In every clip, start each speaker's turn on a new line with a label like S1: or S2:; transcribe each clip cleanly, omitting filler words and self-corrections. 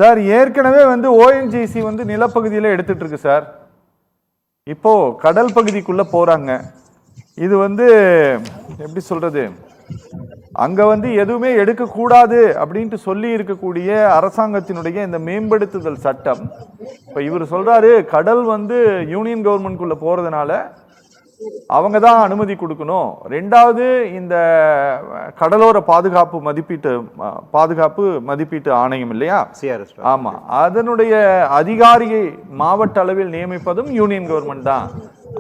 S1: Sir ஏற்கனவே ONGC நிலப்பகுதியில எடுத்துட்டு இருக்கு சார். இப்போ கடல் பகுதிக்குள்ள போறாங்க. இது எப்படி சொல்றது, அங்க எதுவுமே எடுக்கக்கூடாது அப்படின்ட்டு சொல்லி இருக்கக்கூடிய அரசாங்கத்தினுடைய இந்த மேம்படுத்துதல் சட்டம், இப்ப இவர் சொல்றாரு கடல் யூனியன் கவர்மெண்ட்குள்ள போறதுனால அவங்க தான் அனுமதி கொடுக்கணும். ரெண்டாவது இந்த கடலோர பாதுகாப்பு மதிப்பீட்டு ஆணையம் இல்லையா, ஆமா, அதனுடைய அதிகாரியை மாவட்ட அளவில் நியமிப்பதும் யூனியன் கவர்மெண்ட் தான்.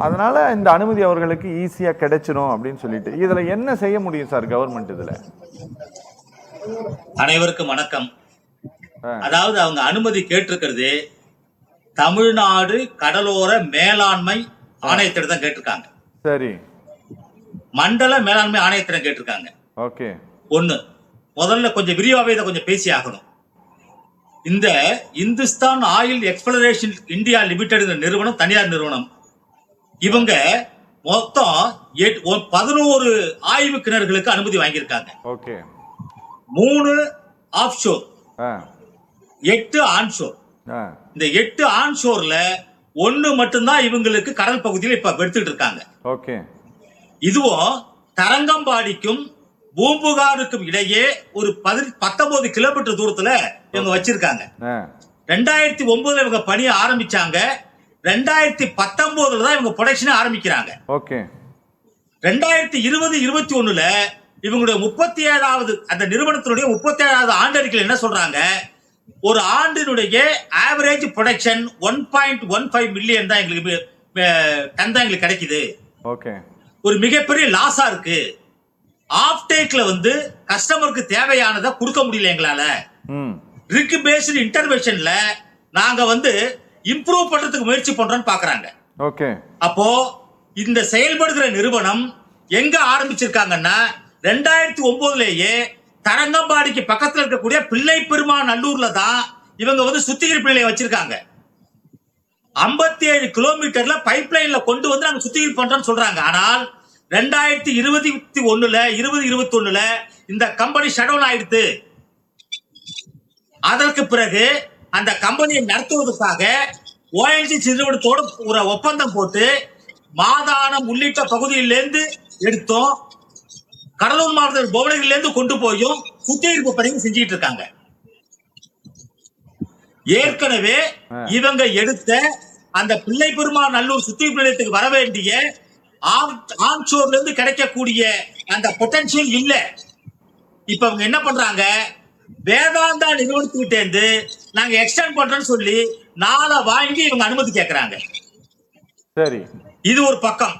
S1: அதனால இந்த அனுமதி அவர்களுக்கு ஈஸியா கிடைச்சிடும் அப்படின்னு சொல்லிட்டு இதுல என்ன செய்ய முடியும் சார் கவர்மெண்ட் இதுல?
S2: அனைவருக்கும் வணக்கம். அதாவது அவங்க அனுமதி கேட்டிருக்கிறது தமிழ்நாடு கடலோர மேலாண்மை ஆணையத்திடம் தான் கேட்டிருக்காங்க.
S1: சரி,
S2: மண்டல மேலாண்மை ஆணையத்திடம் கேட்டிருக்காங்க.
S1: ஓகே,
S2: ஒண்ணு முதல்ல கொஞ்சம் விரிவாவே இதை கொஞ்சம் பேசி ஆகணும். இந்த Hindustan oil exploration India limited நிறுவனம் தனியார் நிறுவனம். இவங்க மொத்தம் 11 ஆய்வு கிணறுகளுக்கு அனுமதி வாங்கியிருக்காங்க.
S1: Okay,
S2: 3 offshore, 8 onshore. இந்த 8 ஆன்ஷோர்ல 1 மட்டும்தான் இவங்களுக்கு கடல் பகுதியில் இப்ப எடுத்துட்டு இருக்காங்க.
S1: ஓகே, இதுவும்
S2: தரங்கம்பாடிக்கும் பூம்புகாருக்கும் இடையே ஒரு 19 கிலோமீட்டர் தூரத்துல இவங்க வச்சிருக்காங்க. 2009 இவங்க பணியை ஆரம்பிச்சாங்க. 2019 தான் இவங்க ப்ரொடக்ஷன் ஆரம்பிக்கிறாங்க.
S1: ஓகே,
S2: 2020-21 இவங்களுடைய 37வது அந்த நிறுவனத்தினுடைய 37வது ஆண்டறிக்கையில் என்ன சொல்றாங்க, ஒரு ஆண்டினுடைய ஆவரேஜ் ப்ரொடக்ஷன் 1.15 மில்லியன் தான் எங்களுக்கு டன் தான் எங்களுக்கு கிடைக்குது.
S1: ஓகே,
S2: ஒரு மிகப்பெரிய லாஸா இருக்கு. ஆஃப்டேக்ல கஸ்டமருக்கு தேவையானதை கொடுக்க முடியல எங்களால. ரிஸ்க் பேஸ்டு இன்டர்வென்ஷன்ல நாங்க இம்ப்ரூவ் பண்றதுக்கு முயற்சி பண்றோம்னு பாக்குறாங்க.
S1: ஓகே,
S2: அப்போ இந்த செயல்படுகிற நிறுவனம் எங்க ஆரம்பிச்சிருக்காங்கன்னா 2009 தரங்கம்பாடிக்கு பக்கத்துல இருக்கக்கூடிய பிள்ளை பெருமாள் நல்லூர்ல தான் இவங்க சுத்திகரிப்பு நிலையம் வச்சிருக்காங்க. 57 கிலோமீட்டர்ல பைப் லைன்ல கொண்டு நாங்க சுத்திகரிப்பு பண்றோம்னு சொல்றாங்க. ஆனால் 2021 இந்த கம்பெனி ஷட் டவுன் ஆயிடுத்து. அதற்கு பிறகு அந்த கம்பெனியை நடத்துவதற்காக ஓஎன்ஜிசி நிறுவனத்தோடு ஒரு ஒப்பந்தம் போட்டு மாதானம் உள்ளிட்ட பகுதியிலிருந்து எடுத்தோம், கடலூர் மாவட்டத்தில் புவனகிரிலிருந்து கொண்டு போயும் சுத்திகரிப்பு பணிகள் செஞ்சுட்டு இருக்காங்க. ஏற்கனவே இவங்க எடுத்த அந்த பிள்ளை பெருமாள் நல்லூர் சுத்திகரிப்பு நிலையத்துக்கு வர வேண்டிய ஆன்ஷோர்ல இருந்து கிடைக்கக்கூடிய அந்த பொட்டன்ஷியல் இல்ல. இப்ப அவங்க என்ன பண்றாங்க, வேதாந்தா நிறுவனத்துக்கிட்ட இருந்து நாங்க எக்ஸ்டெண்ட் பண்றோம்னு சொல்லி நாளை வாங்கி இவங்க அனுமதி கேட்கறாங்க.
S1: சரி,
S2: இது ஒரு பக்கம்.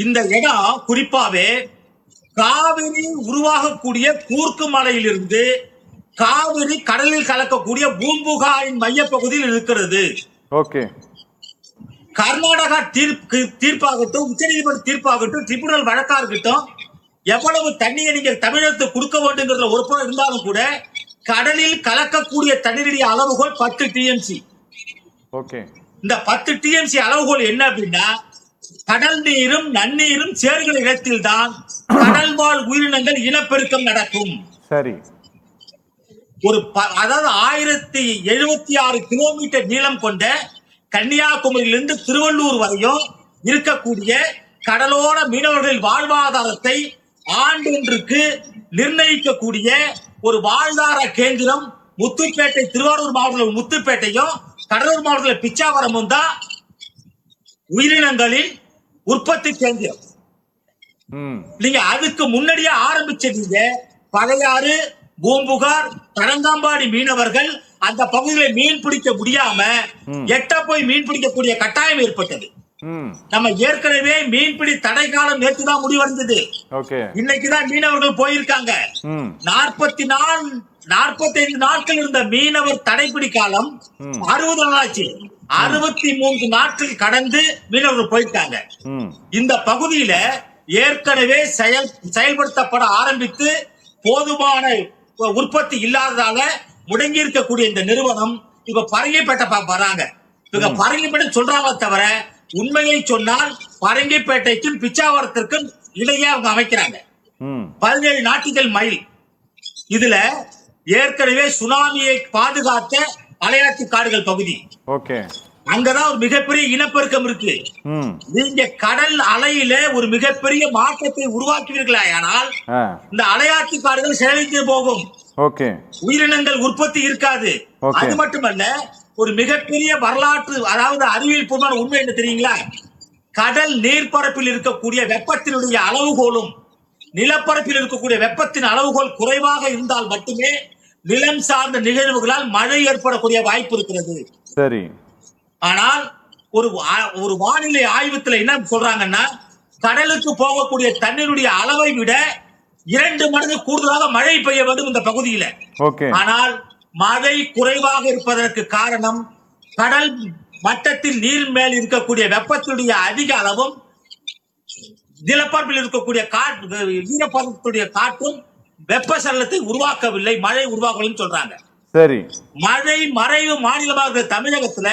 S2: இந்த இடம் குறிப்பாவே காவிரி உருவாகக்கூடிய கூர்க்கு மலையிலிருந்து காவிரி கடலில் கலக்கக்கூடிய பூம்புகாரின் மைய பகுதியில் இருக்கிறது.
S1: ஓகே,
S2: கர்நாடகா தீர்ப்பாகட்டும், உச்சநீதிமன்ற தீர்ப்பாகட்டும், ட்ரிபுனல் வழக்கா இருக்கட்டும், எவ்வளவு தண்ணியை நீங்கள் தமிழகத்துக்கு கொடுக்க வேண்டுங்கிறதுல ஒரு புறம் இருந்தாலும் கூட கடலில் கலக்கக்கூடிய தண்ணீருடைய அளவுகோல் 10 டிஎம்சி.
S1: ஓகே, இந்த
S2: 10 டிஎம்சி அளவுகோல் என்ன அப்படின்னா, கடல் நீரும் நன்னீரும் சேர்கிற இடத்தில் தான் கடல் வாழ் உயிரினங்கள் இனப்பெருக்கம் நடக்கும்.
S1: சரி,
S2: அதாவது 1076 கிலோமீட்டர் நீளம் கொண்ட கன்னியாகுமரியிலிருந்து திருவள்ளூர் வரையும் இருக்கக்கூடிய கடலோர மீனவர்களின் வாழ்வாதாரத்தை ஆண்டொன்றுக்கு நிர்ணயிக்கக்கூடிய ஒரு வாழ்வாதார கேந்திரம் முத்துப்பேட்டை, திருவாரூர் மாவட்டத்தில் முத்துப்பேட்டையும் கடலூர் மாவட்டத்தில் பிச்சாவரமும் தான் உயிரினங்களின் உற்பத்தி கேந்திரம். நீங்க அதுக்கு முன்னாடியே ஆரம்பிச்சீங்க. பழையாறு, பூம்புகார், தரங்கம்பாடி மீனவர்கள் அந்த பகுதியில மீன் பிடிக்க முடியாம எட்ட போய் மீன் பிடிக்கக்கூடிய கட்டாயம் ஏற்பட்டது. நம்ம ஏற்கனவே மீன்பிடி தடை காலம் நேற்று தான் முடிவடைந்தது. இன்னைக்குதான் மீனவர்கள் போயிருக்காங்க. 45 நாட்கள் இருந்த மீனவர் தடைப்பிடி காலம் 60 நாள் ஆச்சு. 63 நாட்கள் கடந்து மீனவர்கள் போயிருக்காங்க. இந்த பகுதியில ஏற்கனவே செயல்படுத்தப்பட ஆரம்பித்து போதுமான உற்பத்தி இல்லாததால முடங்கி இருக்கக்கூடிய இந்த நிறுவனம் இப்ப பரங்கிப்பேட்டை வராங்க. இவங்க பரங்கிப்பேட்டை சொல்றாங்க தவிர உண்மையை சொன்னால் பரங்கிப்பேட்டைக்கும் பிச்சாவரத்திற்கும் இடையே அவங்க அமைக்கிறாங்க 17 நாட்டிகள் மைல். இதுல ஏற்கனவே சுனாமியை பாதுகாத்த அலையாத்தி காடுகள் பகுதி.
S1: ஓகே,
S2: அங்கதான் ஒரு மிகப்பெரிய இனப்பெருக்கம் இருக்கு. நீங்க கடல் அலையில ஒரு மிகப்பெரிய மாற்றத்தை உருவாக்குவீர்களா ஆனால் இந்த அலையாத்தி காடுகள் செயலிழந்து போகும்.
S1: ஓகே,
S2: உயிரினங்கள் உற்பத்தி இருக்காது. அது மட்டுமல்ல, ஒரு மிகப்பெரிய வரலாற்று, அதாவது அறிவியல் பூர்வமான உண்மை என்ன தெரியுங்களா? கடல் நீர்ப்பரப்பில் இருக்கக்கூடிய வெப்பத்தினுடைய அளவுகோலும் நிலப்பரப்பில் இருக்கக்கூடிய வெப்பத்தின் அளவுகோல் குறைவாக இருந்தால் மட்டுமே நிலம் சார்ந்த நிகழ்வுகளால் மழை ஏற்படக்கூடிய வாய்ப்பு இருக்கிறது.
S1: சரி.
S2: ஆனால் ஒரு வானிலை ஆய்வத்துல என்ன சொல்றாங்கன்னா, கடலுக்கு போகக்கூடிய தண்ணீருடைய அளவை விட 2 மடங்கு கூடுதலாக மழை பெய்ய வேண்டும் இந்த பகுதியில. ஆனால் மழை குறைவாக இருப்பதற்கு காரணம் கடல் மட்டத்தில் நீர் மேல் இருக்கக்கூடிய வெப்பத்தினுடைய அதிக அளவும் நிலப்பரப்பில் இருக்கக்கூடிய ஈரப்பதத்துடைய காற்றும் வெப்பசலனத்தை உருவாக்கவில்லை, மழை உருவாக்கவில்லை சொல்றாங்க.
S1: சரி.
S2: மழை மறைவு மாநிலமாக இருக்கிற தமிழகத்துல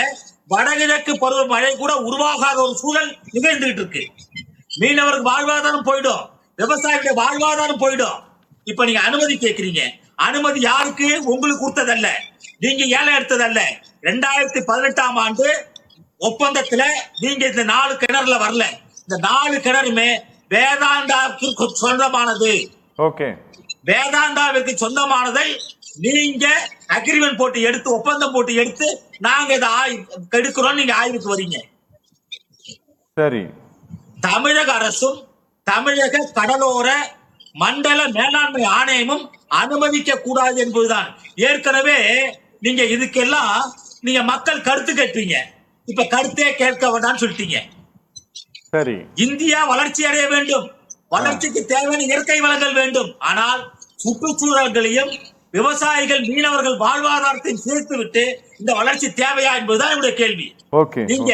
S2: வடகிழக்கு பருவ மழை கூட உருவாகாத ஒரு சூழல் நிகழ்ந்துகிட்டு இருக்கு. மீனவருக்கு வாழ்வாதாரம் போயிடும், விவசாயிகளுடைய வாழ்வாதாரம் போயிடும். இப்ப நீங்க அனுமதி கேட்கிறீங்க. அனுமதி யாருக்கு? உங்களுக்கு கொடுத்ததல்ல, நீங்க ஏலம் எடுத்ததல்ல. 2018ஆம் ஆண்டு ஒப்பந்தத்துல நீங்க இந்த 4 கிணறுல வரல. இந்த 4 கிணறுமே வேதாந்தாவிற்கு சொந்தமானது.
S1: ஓகே,
S2: வேதாந்தாவிற்கு சொந்தமானதை நீங்க அக்ரிமெண்ட் போட்டு எடுத்து, ஒப்பந்தம் போட்டு எடுத்து, நாங்க இதை எடுக்கிறோம், நீங்க ஆய்வுக்கு வரீங்க.
S1: சரி.
S2: தமிழக அரசும் தமிழக கடலோர மண்டல மேலாண்மை ஆணையமும் அனுமதிக்க கூடாது என்பதுதான். ஏற்கனவே நீங்க இதுக்கெல்லாம் நீங்க மக்கள் கருத்து கேட்பீங்க, இப்ப கருத்தே கேட்க வேண்டாம்னு சொல்லிட்டீங்க.
S1: சரி.
S2: இந்தியா வளர்ச்சி அடைய வேண்டும், வளர்ச்சிக்கு தேவையான இயற்கை வளங்கள் வேண்டும். ஆனால் சுற்றுச்சூழல்களையும் விவசாயிகள் மீனவர்கள் வாழ்வாதாரத்தையும் சேர்த்து விட்டு இந்த வளர்ச்சி தேவையா என்பதுதான் என்னுடைய கேள்வி. நீங்க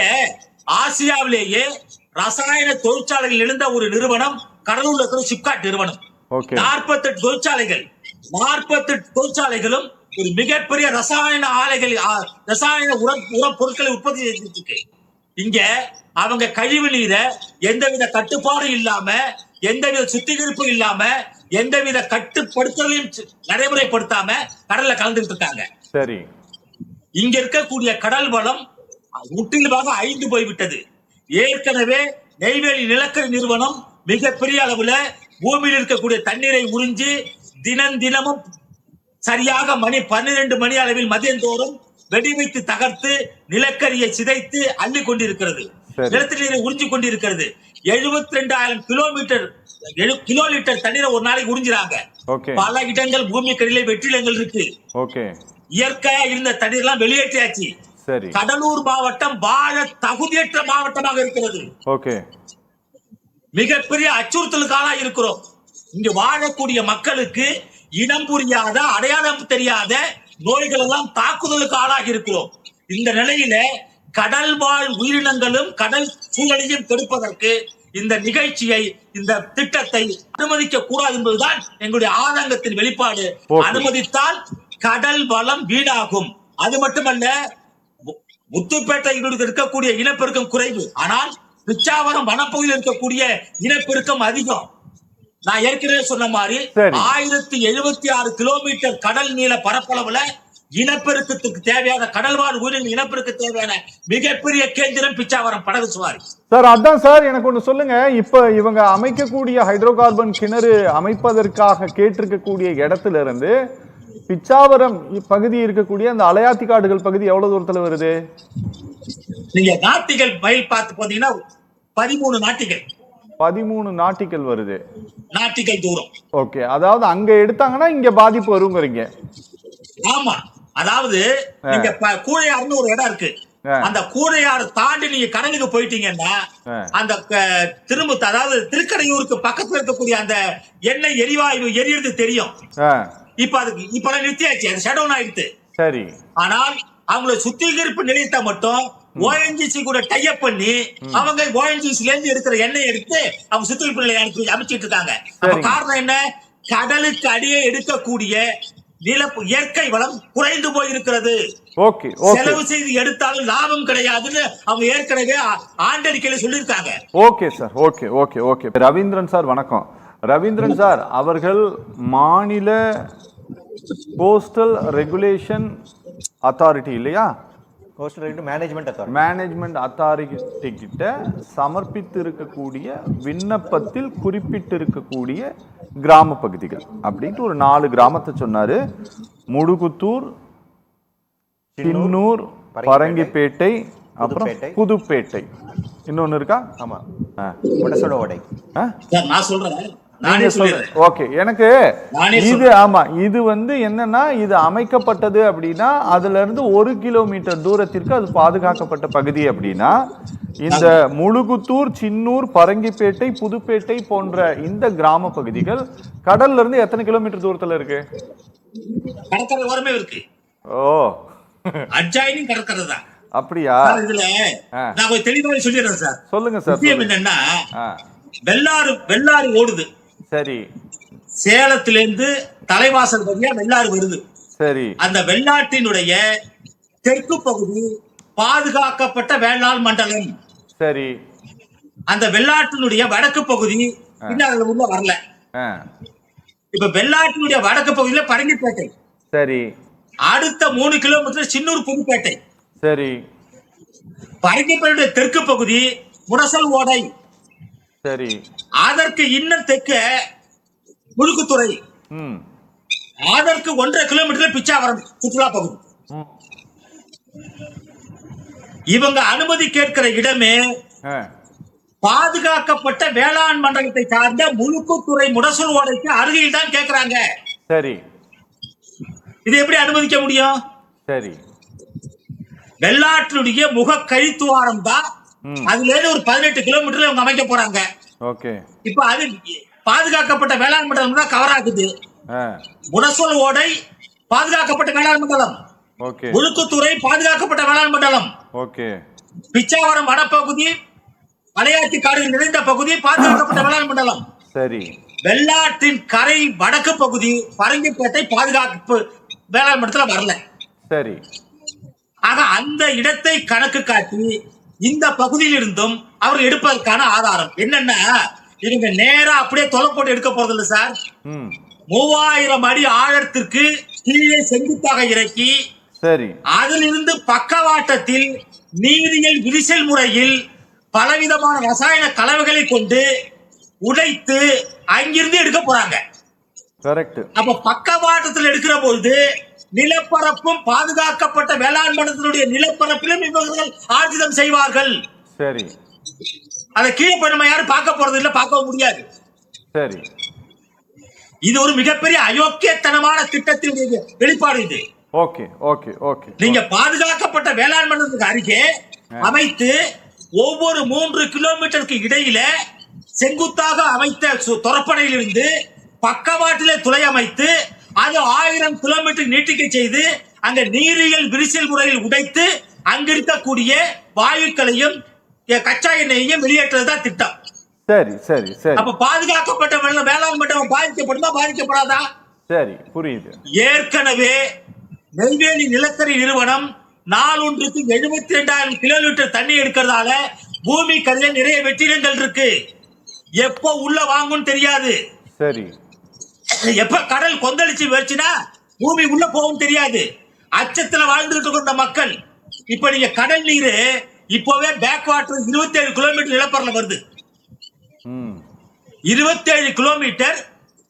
S2: ஆசியாவிலேயே ரசாயன தொழிற்சாலைகள் எழுந்த ஒரு நிறுவனம் கடலூர்ல இருக்கிற சிப்காட் நிறுவனம். 48 தொழிற்சாலைகள், 48 தொழிற்சாலைகளும் ஒரு மிகப்பெரிய ரசாயன ஆலைகள், ரசாயன உர பொருட்களை உற்பத்தி செய்துட்டு இருக்கு. இங்க அவங்க கழிவு நீரை எந்தவித கட்டுப்பாடும் இல்லாம, எந்தவித சுத்திகரிப்பும் இல்லாம, எந்தவித கட்டுப்படுத்தலையும் நடைமுறைப்படுத்தாம கடல்ல கலந்துட்டு இருக்காங்க.
S1: சரி.
S2: இங்க இருக்கக்கூடிய கடல் வளம் முற்றிலுமாக அழிந்து போய்விட்டது. ஏற்கனவே நெய்வேலி நிலக்கரி நிறுவனம் மிகப்பெரிய அளவுல பூமியில் இருக்கக்கூடிய தண்ணீரை உறிஞ்சி தினமும் சரியாக 12 மணி அளவில் மதியந்தோறும் வெடி வைத்து தகர்த்து நிலக்கரியை சிதைத்து அள்ளி கொண்டிருக்கிறது, நிலத்தடி நீரை உறிஞ்சி கொண்டிருக்கிறது. 72,000 கிலோ லிட்டர் தண்ணீரை ஒரு நாளைக்கு உறிஞ்சிறாங்க. பல இடங்கள் பூமி கடியில வெற்றிடங்கள் இருக்கு. இயற்கையா இருந்த தண்ணீர் எல்லாம் வெளியேற்றியாச்சு. கடலூர் மாவட்டம் வாழ தகுதியற்ற மாவட்டமாக இருக்கிறது. மிகப்பெரிய அச்சுறுத்தலுக்கு ஆளாக இருக்கிறோம். இங்கு வாழக்கூடிய மக்களுக்கு இனம் புரியாத, அடையாளம் தெரியாத நோய்கள் எல்லாம் தாக்குதலுக்கு ஆளாகி இருக்கிறோம். இந்த நிலையில கடல் வாழ் உயிரினங்களும் கடல் சூழலையும் கெடுப்பதற்கு இந்த நிகழ்ச்சியை, இந்த திட்டத்தை அனுமதிக்க கூடாது என்பதுதான் எங்களுடைய ஆதங்கத்தின் வெளிப்பாடு. அனுமதித்தால் கடல் வளம் வீணாகும். அது மட்டுமல்ல, முத்துப்பேட்டையில் இருக்கக்கூடிய இனப்பெருக்கம் குறைவு, ஆனால் பிச்சாவரம் வனப்பகுதியில் இருக்கக்கூடிய இனப்பெருக்கம் அதிகம். நான் ஏற்கனவே சொன்ன மாதிரி 1076 கிலோமீட்டர் கடல் நீள பரப்பளவுல இனப்பெருக்கத்துக்கு தேவையான கடல்வாழ் உயிரின இனப்பெருக்க தேவையான மிகப்பெரிய கேந்திரம் பிச்சாவரம் படகு சவாரி.
S1: சார், அதான் சார் எனக்கு ஒண்ணு சொல்லுங்க. இப்ப இவங்க அமைக்கக்கூடிய ஹைட்ரோ கார்பன் கிணறு அமைப்பதற்காக கேட்டிருக்கக்கூடிய இடத்துல இருந்து பிச்சாவரம் பகுதி இருக்கக்கூடிய அந்த அலையாத்தி காடுகள் பகுதி எவ்வளவு தூரத்துல வருது?
S2: நீங்க நாட்டிகள் மயில் பார்த்து போனீங்கன்னா 13 நாட்டிகள்
S1: 13 நாட்டிகள் வருது.
S2: நாட்டிகள் தூரம்.
S1: ஓகே, அதாவது அங்க எடுத்தாங்கன்னா இங்க பாதிப்பு வருங்கிறீங்க.
S2: ஆமா, அதாவது நீங்க கூழையாறுன்னு ஒரு இடம் இருக்கு. அந்த கூழையாறு தாண்டி நீங்க கடலுக்கு போயிட்டீங்கன்னா அந்த திரும்ப, அதாவது திருக்கடையூருக்கு பக்கத்துல இருக்கக்கூடிய அந்த எண்ணெய் எரிவாயு எரியறது தெரியும். இப்ப அதுக்கு இப்ப நிறுத்தியாச்சு, அது ஷட் டவுன் ஆயிடுச்சு. சரி. ஆனால் அவங்களோட சுத்திகரிப்பு நிலையத்தை மட்டும் ONGC கூட டைப் பண்ணி அவங்க ONGCல இருந்து எடுக்கிற எண்ணெய் எடுத்து அவங்க சுத்திகரிப்பு நிலையம் அமைச்சிட்டு இருக்காங்க. அப்ப காரணம் என்ன? கடலுக்கு அடியே எடுக்கக்கூடிய இயற்கை வளம் குறைந்து போயிருக்கிறது. செலவு செய்து எடுத்தாலும் லாபம் கிடையாதுன்னு அவங்க ஏற்கனவே ஆண்டறிக்கையில சொல்லியிருக்காங்க.
S1: Okay sir, okay okay okay. Ravindran sir வணக்கம். ரவீந்திரன் சார் அவர்கள் மாநில கோஸ்டல் ரெகுலேஷன் அத்தாரிட்டி இல்லையா,
S3: கோஸ்டல்
S1: மேனேஜ்மெண்ட் அத்தாரிட்டி கிட்ட சமர்ப்பித்து இருக்கக்கூடிய விண்ணப்பத்தில் குறிப்பிட்டு இருக்கக்கூடிய கிராம பகுதிகள் அப்படின்ட்டு ஒரு 4 கிராமத்தை சொன்னாரு. முடுகுத்தூர், சின்னூர், பரங்கிப்பேட்டை, அப்புறம் புதுப்பேட்டை, இன்னொன்னு இருக்கா?
S3: ஆமா, முடசலோடை.
S2: நான் சொல்றேன்.
S1: ஓகே, எனக்கு இது ஆமா, இது வந்து என்னன்னா, இது அமைக்கப்பட்டது அப்படின்னா அதுல இருந்து 1 கிலோமீட்டர் தூரத்திற்கு அது பாதுகாக்கப்பட்ட பகுதி அப்படின்னா, இந்த முழுகுத்தூர், சின்னூர், பரங்கிப்பேட்டை, புதுப்பேட்டை போன்ற இந்த கிராம பகுதிகள் கடல்ல இருந்து எத்தனை கிலோமீட்டர் தூரத்துல இருக்கு?
S2: கடற்கரை ஓரமே இருக்கு.
S1: ஓ,
S2: அட்ஜாயினிங் கடற்கரை தான்.
S1: அப்படியா?
S2: இதுல நான் கொஞ்சம் தெளிவாக சொல்லிடுறேன் சார்.
S1: சொல்லுங்க சார்.
S2: விஷயம் என்னன்னா, வெள்ளாறு ஓடுது.
S1: சரி.
S2: சேலத்திலிருந்து தலைவாசல் வழியா வெள்ளாறு வருது.
S1: சரி.
S2: அந்த வெள்ளாட்டினுடைய தெற்கு பகுதி பாதுகாக்கப்பட்ட வேளாண் மண்டலம்.
S1: சரி.
S2: அந்த வெள்ளாட்டினுடைய வடக்கு பகுதி இன்னும் அதுல உள்ள வரல. இப்ப வெள்ளாட்டினுடைய வடக்கு பகுதியில பரங்கிப்பேட்டை.
S1: சரி.
S2: அடுத்த 3 கிலோமீட்டர் சின்னூர், புதுப்பேட்டை.
S1: சரி.
S2: பரங்கிப்பேட்டை தெற்கு பகுதி முடசல் ஓடை.
S1: சரி.
S2: அதற்கு இன்னும் தெற்க முழுக்குத்துறை. அதற்கு 1.5 கிலோமீட்டர் பிச்சாவரம் சுற்றுலா பகுதி. இவங்க அனுமதி கேட்கிற இடமே பாதுகாக்கப்பட்ட வேளாண் மண்டலத்தை சார்ந்த முழுக்குத்துறை முடசல் ஓடைக்கு அருகில் தான் கேட்கிறாங்க.
S1: சரி.
S2: இது எப்படி அனுமதிக்க முடியும்?
S1: சரி.
S2: வெள்ளாற்றினுடைய முக கழித்துவாரம் தான். அதுல இருந்து ஒரு 18 கிலோமீட்டர்ல அவங்க அமைக்க போறாங்க.
S1: ஓகே.
S2: இப்ப அது பாதுகாக்கப்பட்ட வேளாண் மண்டலம் தான் கவர் ஆகுது. முடசல் ஓடை பாதுகாக்கப்பட்ட வேளாண் மண்டலம்.
S1: ஓகே.
S2: முழுக்குத்துறை பாதுகாக்கப்பட்ட வேளாண் மண்டலம்.
S1: ஓகே.
S2: பிச்சாவரம் வடப்பகுதி, மலையாட்சி காடுகள் நிறைந்த பகுதி பாதுகாக்கப்பட்ட வேளாண் மண்டலம்.
S1: சரி.
S2: வெள்ளாற்றின் கரை வடக்கு பகுதி பரங்கிப்பேட்டை பாதுகாப்பு வேளாண் மண்டலத்துல வரல.
S1: சரி.
S2: ஆக அந்த இடத்தை கணக்கு காட்டி இந்த பகுதியில் இருந்தும் அவர் எடுப்பதற்கான ஆதாரம் என்னன்னா, இவங்க நேரா அப்படியே தொலை போட்டு எடுக்க போறது இல்ல சார். 3000 அடி ஆழத்திற்கு கீழே செங்குத்தாக இறக்கி,
S1: சரி,
S2: அதிலிருந்து பக்கவாட்டத்தில் நீரியல் விரிசல் முறையில் பலவிதமான ரசாயன கலவைகளை கொண்டு உடைத்து அங்கிருந்து எடுக்க போறாங்க.
S1: கரெக்ட்.
S2: அப்ப பக்கவாட்டத்தில் எடுக்கிற பொழுது நிலப்பரப்பும் பாதுகாக்கப்பட்ட வேளாண் மண்டலத்தினுடைய நிலப்பரப்பிலும் இவர்கள் ஆர்ஜிதம் செய்வார்கள்.
S1: சரி.
S2: அதை கீழே போய் நம்ம யாரும் பார்க்க போறது இல்ல, பார்க்கவும் முடியாது.
S1: சரி.
S2: இது ஒரு மிகப்பெரிய அயோக்கியத்தனமான திட்டத்தினுடைய வெளிப்பாடு இது.
S1: Okay okay okay.
S2: நீங்க பாதுகாக்கப்பட்ட வேளாண் மண்டலத்துக்கு அருகே அமைத்து ஒவ்வொரு 3 கிலோமீட்டருக்கு இடையில செங்குத்தாக அமைத்த துறப்படையில் இருந்து பக்கவாட்டிலே துளை அமைத்து அது 1000 கிலோமீட்டர் நீட்டிக்க செய்து அங்க நீரியல் விரிசல் முறையில் உடைத்து அங்கிருக்கக்கூடிய வாயுக்களையும் கச்சா எண்ணெயையும் வெளியேற்றதுதான் திட்டம்.
S1: சரி சரி சரி.
S2: அப்ப பாதுகாக்கப்பட்ட வேளாண் மண்டலம் பாதிக்கப்படுமா, பாதிக்கப்படாதா?
S1: சரி, புரியுது.
S2: ஏற்கனவே நெய்வேலி நிலக்கரி நிறுவனம் நாளொன்றுக்கு 72,000 கிலோமீட்டர் தண்ணி எடுக்கிறதால பூமி கரையில நிறைய வெற்றிடங்கள் இருக்கு. எப்போ உள்ள வாங்கும்னு தெரியாது.
S1: சரி.
S2: எப்ப கடல் கொந்தளிச்சு வச்சுனா பூமி உள்ள போகும் தெரியாது. அச்சத்துல வாழ்ந்துட்டு இருந்த மக்கள் இப்ப நீங்க கடல் நீர் இப்பவே பேக் வாட்டர் 27 கிலோமீட்டர் நிலப்பரல வருது. 27 கிலோமீட்டர்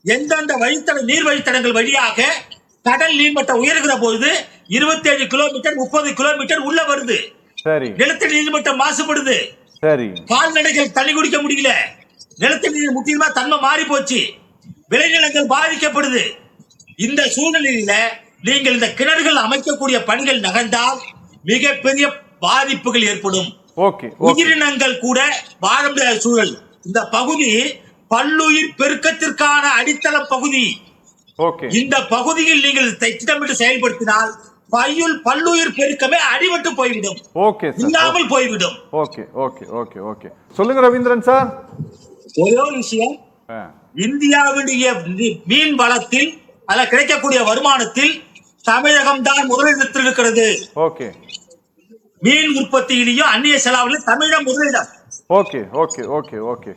S2: எந்தெந்த வழித்தட நீர் வழித்தடங்கள் வழியாக கடல் நீர்மட்டம் உயர்கிற பொழுது 27 கிலோமீட்டர் 30 கிலோமீட்டர் உள்ள வருது.
S1: சரி.
S2: நிலத்தடி நீர்மட்டம் மாசுபடுது.
S1: சரி.
S2: கால்நடைகள் தண்ணி குடிக்க முடியல. நிலத்தடி நீர் முக்கியமா தன்மை மாறி போச்சு. விளைநிலங்கள் பாதிக்கப்படுது. இந்த சூழ்நிலையில நீங்கள் இந்த கிணறுகள் அமைக்கக்கூடிய பணிகள் நகர்ந்தால் மிகப்பெரிய பாதிப்புகள் ஏற்படும். உயிரினங்கள் கூட வாழ முடியாத சூழல். இந்த பகுதி பல்லுயிர் பெருக்கத்திற்கான அடித்தள பகுதி. இந்த பகுதியில் நீங்கள் திட்டமிட்டு செயல்படுத்தினால் பல்லுயிர் பெருக்கமே அடிபட்டு போய்விடும், இல்லாமல் போய்விடும்.
S1: சொல்லுங்க ரவீந்திரன் சார்.
S2: ஒரே ஒரு விஷயம், இந்தியாவுடைய மீன் வளத்தில் அதில் கிடைக்கக்கூடிய வருமானத்தில் தமிழகம் தான் முதலிடத்தில் இருக்கிறது. மீன் உற்பத்தியிலேயும் அந்நிய செலாவிலும் தமிழகம் முதலிடம்.